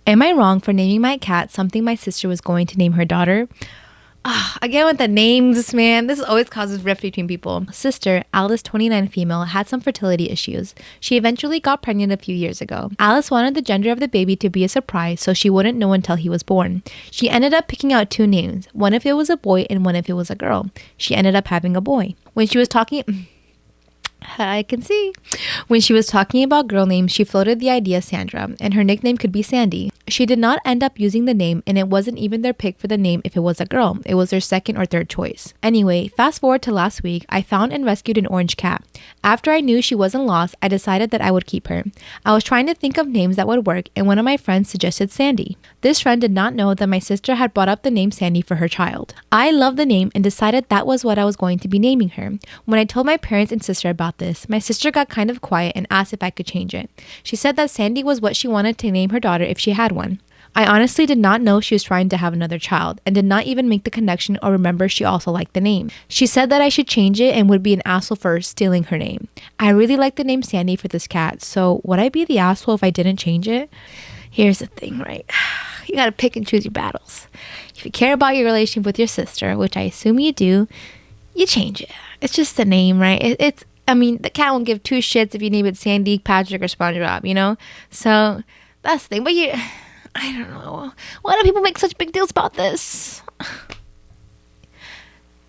Am I wrong for naming my cat something my sister was going to name her daughter? Again with the names, man. This always causes rift between people. Sister, Alice, 29 female, had some fertility issues. She eventually got pregnant a few years ago. Alice wanted the gender of the baby to be a surprise, so she wouldn't know until he was born. She ended up picking out 2 names, one if it was a boy and one if it was a girl. She ended up having a boy. When she was talking about girl names, she floated the idea Sandra, and her nickname could be Sandy. She did not end up using the name, and it wasn't even their pick for the name if it was a girl. It was their second or third choice. Anyway, fast forward to last week, I found and rescued an orange cat. After I knew she wasn't lost, I decided that I would keep her. I was trying to think of names that would work, and one of my friends suggested Sandy. This friend did not know that my sister had brought up the name Sandy for her child. I loved the name and decided that was what I was going to be naming her. When I told my parents and sister about this, my sister got kind of quiet and asked if I could change it. She said that Sandy was what she wanted to name her daughter if she had one. I honestly did not know she was trying to have another child and did not even make the connection or remember she also liked the name. She said that I should change it and would be an asshole for stealing her name. I really like the name Sandy for this cat, so would I be the asshole if I didn't change it? Here's the thing, right? You gotta pick and choose your battles. If you care about your relationship with your sister, which I assume you do, you change it. It's just the name, right? The cat won't give 2 shits if you name it Sandy, Patrick, or SpongeBob, you know? So, that's the thing. But I don't know. Why do people make such big deals about this?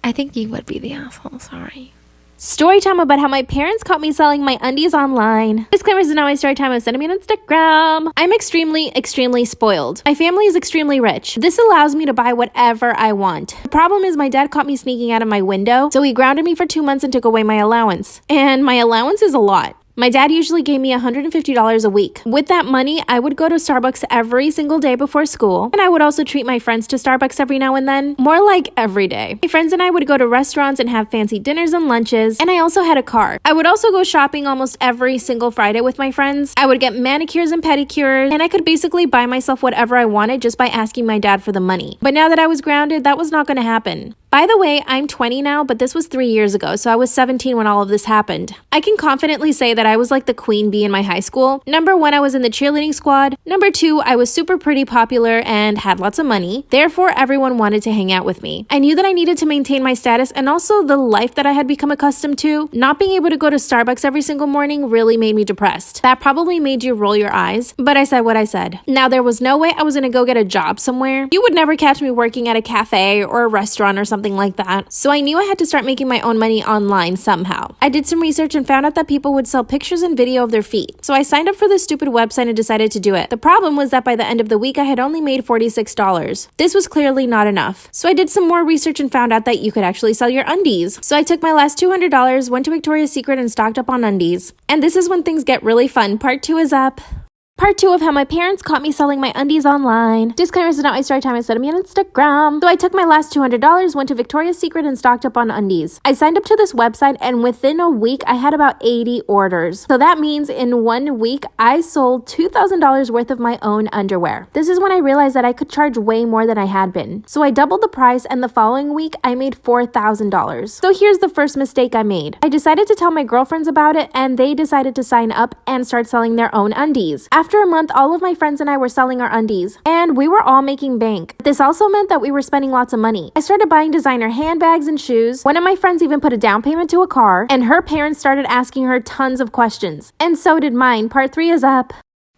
I think you would be the asshole, sorry. Story time about how my parents caught me selling my undies online. Disclaimer is not my story time. Send me on Instagram. I'm extremely spoiled. My family is extremely rich. This allows me to buy whatever I want. The problem is my dad caught me sneaking out of my window, so he grounded me for 2 months and took away my allowance. And my allowance is a lot. My dad usually gave me $150 a week. With that money, I would go to Starbucks every single day before school, and I would also treat my friends to Starbucks every now and then, more like every day. My friends and I would go to restaurants and have fancy dinners and lunches, and I also had a car. I would also go shopping almost every single Friday with my friends. I would get manicures and pedicures, and I could basically buy myself whatever I wanted just by asking my dad for the money. But now that I was grounded, that was not going to happen. By the way, I'm 20 now, but this was 3 years ago, so I was 17 when all of this happened. I can confidently say that I was like the queen bee in my high school. Number 1, I was in the cheerleading squad. Number 2, I was super pretty popular and had lots of money. Therefore, everyone wanted to hang out with me. I knew that I needed to maintain my status and also the life that I had become accustomed to. Not being able to go to Starbucks every single morning really made me depressed. That probably made you roll your eyes, but I said what I said. Now, there was no way I was gonna go get a job somewhere. You would never catch me working at a cafe or a restaurant or something like that. So I knew I had to start making my own money online somehow. I did some research and found out that people would sell pictures and video of their feet. So I signed up for this stupid website and decided to do it. The problem was that by the end of the week, I had only made $46. This was clearly not enough. So I did some more research and found out that you could actually sell your undies. So I took my last $200, went to Victoria's Secret and stocked up on undies. And this is when things get really fun. Part 2 is up. Part 2 of how my parents caught me selling my undies online. Disclaimer is not my story time. I said me on Instagram. So I took my last $200, went to Victoria's Secret and stocked up on undies. I signed up to this website and within a week I had about 80 orders. So that means in 1 week I sold $2,000 worth of my own underwear. This is when I realized that I could charge way more than I had been. So I doubled the price and the following week I made $4,000. So here's the first mistake I made. I decided to tell my girlfriends about it and they decided to sign up and start selling their own undies. After a month, all of my friends and I were selling our undies, and we were all making bank. This also meant that we were spending lots of money. I started buying designer handbags and shoes. One of my friends even put a down payment to a car, and her parents started asking her tons of questions. And so did mine. Part 3 is up.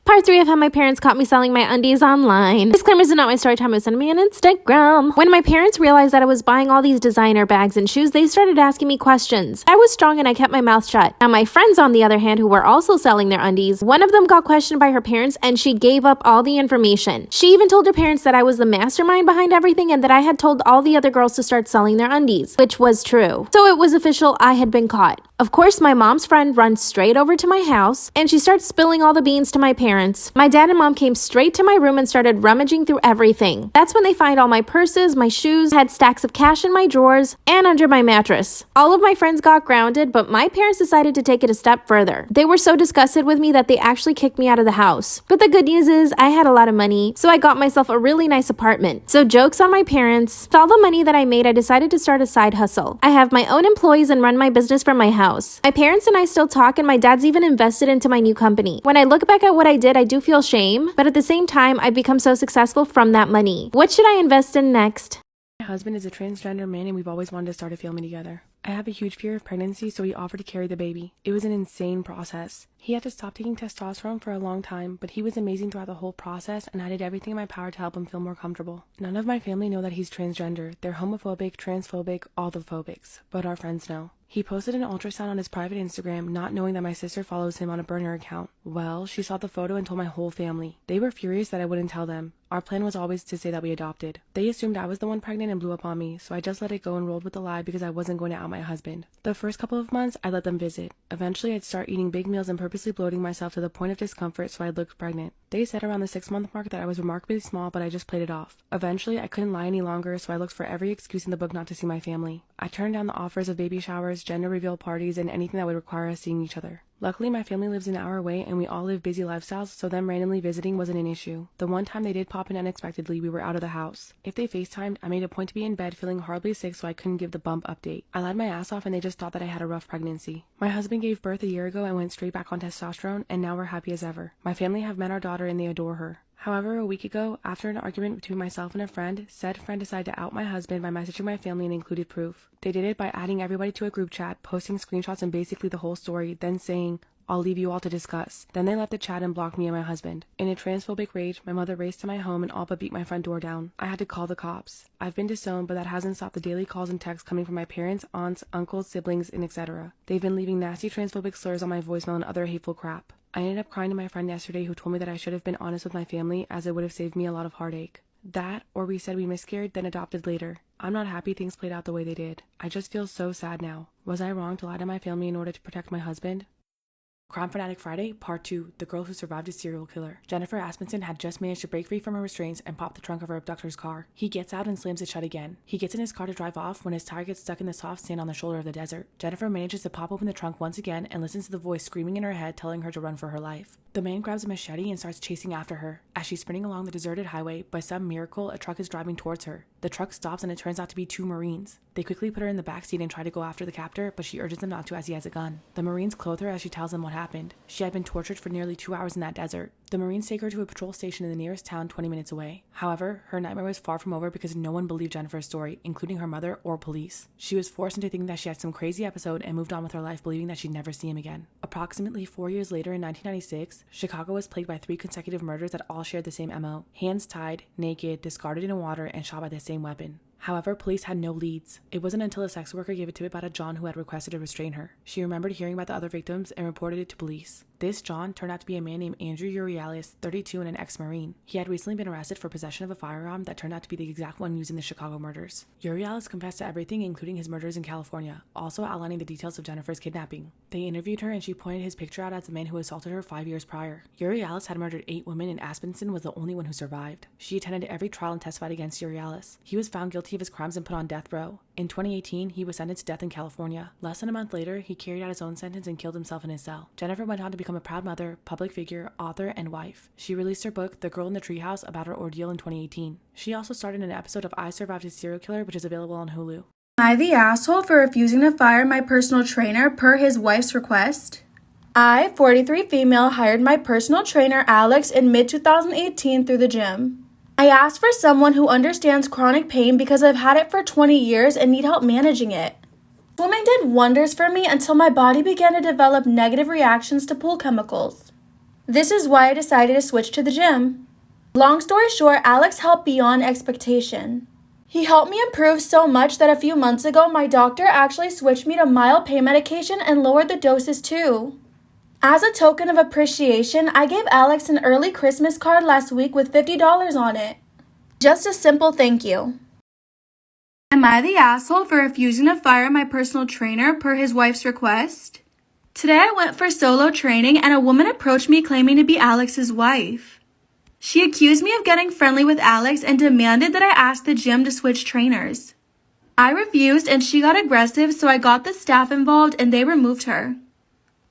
Part 3 of how my parents caught me selling my undies online. Disclaimers are not my story time. Send me on Instagram. When my parents realized that I was buying all these designer bags and shoes, they started asking me questions. I was strong and I kept my mouth shut. Now my friends, on the other hand, who were also selling their undies, one of them got questioned by her parents and she gave up all the information. She even told her parents that I was the mastermind behind everything and that I had told all the other girls to start selling their undies, which was true. So it was official, I had been caught. Of course, my mom's friend runs straight over to my house and she starts spilling all the beans to my parents. My dad and mom came straight to my room and started rummaging through everything. That's when they find all my purses, my shoes, had stacks of cash in my drawers, and under my mattress. All of my friends got grounded, but my parents decided to take it a step further. They were so disgusted with me that they actually kicked me out of the house. But the good news is I had a lot of money, so I got myself a really nice apartment. So jokes on my parents. With all the money that I made, I decided to start a side hustle. I have my own employees and run my business from my house. house. My parents and I still talk, and my dad's even invested into my new company. When I look back at what I did, I do feel shame, but at the same time, I've become so successful from that money. What should I invest in next? My husband is a transgender man and we've always wanted to start a family together. I have a huge fear of pregnancy, so he offered to carry the baby. It was an insane process. He had to stop taking testosterone for a long time, but he was amazing throughout the whole process, and I did everything in my power to help him feel more comfortable. None of my family know that he's transgender. They're homophobic, transphobic, all the phobics, but our friends know. He posted an ultrasound on his private Instagram, not knowing that my sister follows him on a burner account. Well, she saw the photo and told my whole family. They were furious that I wouldn't tell them. Our plan was always to say that we adopted. They assumed I was the one pregnant and blew up on me, so I just let it go and rolled with the lie because I wasn't going to out my husband. The first couple of months, I let them visit. Eventually, I'd start eating big meals and purposely bloating myself to the point of discomfort so I'd look pregnant. They said around the 6-month mark that I was remarkably small, but I just played it off. Eventually, I couldn't lie any longer, so I looked for every excuse in the book not to see my family. I turned down the offers of baby showers, gender reveal parties, and anything that would require us seeing each other. Luckily, my family lives an hour away and we all live busy lifestyles, so them randomly visiting wasn't an issue. The one time they did pop in unexpectedly, we were out of the house. If they FaceTimed, I made a point to be in bed feeling horribly sick so I couldn't give the bump update. I lied my ass off and they just thought that I had a rough pregnancy. My husband gave birth a year ago and went straight back on testosterone, and now we're happy as ever. My family have met our daughter and they adore her. However, a week ago, after an argument between myself and a friend, said friend decided to out my husband by messaging my family and included proof. They did it by adding everybody to a group chat, posting screenshots and basically the whole story, then saying, "I'll leave you all to discuss." Then they left the chat and blocked me and my husband. In a transphobic rage, my mother raced to my home and all but beat my front door down. I had to call the cops. I've been disowned, but that hasn't stopped the daily calls and texts coming from my parents, aunts, uncles, siblings, and etc. They've been leaving nasty transphobic slurs on my voicemail and other hateful crap. I ended up crying to my friend yesterday who told me that I should have been honest with my family as it would have saved me a lot of heartache. That, or we said we miscarried, then adopted later. I'm not happy things played out the way they did. I just feel so sad now. Was I wrong to lie to my family in order to protect my husband? Crime Fanatic Friday, Part 2, The Girl Who Survived a Serial Killer. Jennifer Aspenson had just managed to break free from her restraints and pop the trunk of her abductor's car. He gets out and slams it shut again. He gets in his car to drive off when his tire gets stuck in the soft sand on the shoulder of the desert. Jennifer manages to pop open the trunk once again and listens to the voice screaming in her head telling her to run for her life. The man grabs a machete and starts chasing after her. As she's sprinting along the deserted highway, by some miracle, a truck is driving towards her. The truck stops and it turns out to be 2 Marines. They quickly put her in the backseat and try to go after the captor, but she urges them not to as he has a gun. The Marines clothe her as she tells them what happened. She had been tortured for nearly 2 hours in that desert. The Marines take her to a patrol station in the nearest town 20 minutes away. However, her nightmare was far from over because no one believed Jennifer's story, including her mother or police. She was forced into thinking that she had some crazy episode and moved on with her life believing that she'd never see him again. Approximately 4 years later in 1996, Chicago was plagued by 3 consecutive murders that all shared the same MO. Hands tied, naked, discarded in water, and shot by the same weapon. However, police had no leads. It wasn't until a sex worker gave a tip about a John who had requested to restrain her. She remembered hearing about the other victims and reported it to police. This John turned out to be a man named Andrew Urialis, 32 and an ex-Marine. He had recently been arrested for possession of a firearm that turned out to be the exact one used in the Chicago murders. Urialis confessed to everything, including his murders in California, also outlining the details of Jennifer's kidnapping. They interviewed her and she pointed his picture out as the man who assaulted her 5 years prior. Urialis had murdered 8 women and Aspenson was the only one who survived. She attended every trial and testified against Urialis. He was found guilty of his crimes and put on death row. In 2018, he was sentenced to death in California. Less than a month later, he carried out his own sentence and killed himself in his cell. Jennifer went on to become a proud mother, public figure, author, and wife. She released her book, The Girl in the Treehouse, about her ordeal in 2018. She also starred in an episode of I Survived a Serial Killer, which is available on Hulu. Am I the asshole for refusing to fire my personal trainer per his wife's request? I, 43 female, hired my personal trainer Alex in mid-2018 through the gym. I asked for someone who understands chronic pain because I've had it for 20 years and need help managing it. Swimming did wonders for me until my body began to develop negative reactions to pool chemicals. This is why I decided to switch to the gym. Long story short, Alex helped beyond expectation. He helped me improve so much that a few months ago, my doctor actually switched me to mild pain medication and lowered the doses too. As a token of appreciation, I gave Alex an early Christmas card last week with $50 on it. Just a simple thank you. Am I the asshole for refusing to fire my personal trainer per his wife's request? Today I went for solo training and a woman approached me claiming to be Alex's wife. She accused me of getting friendly with Alex and demanded that I ask the gym to switch trainers. I refused and she got aggressive, so I got the staff involved and they removed her.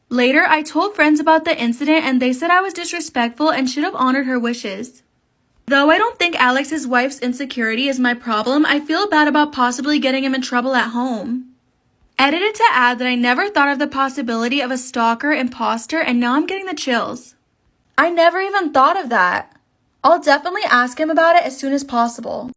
Later, I told friends about the incident and they said I was disrespectful and should have honored her wishes. Though I don't think Alex's wife's insecurity is my problem, I feel bad about possibly getting him in trouble at home. Edited to add that I never thought of the possibility of a stalker, imposter, and now I'm getting the chills. I never even thought of that. I'll definitely ask him about it as soon as possible.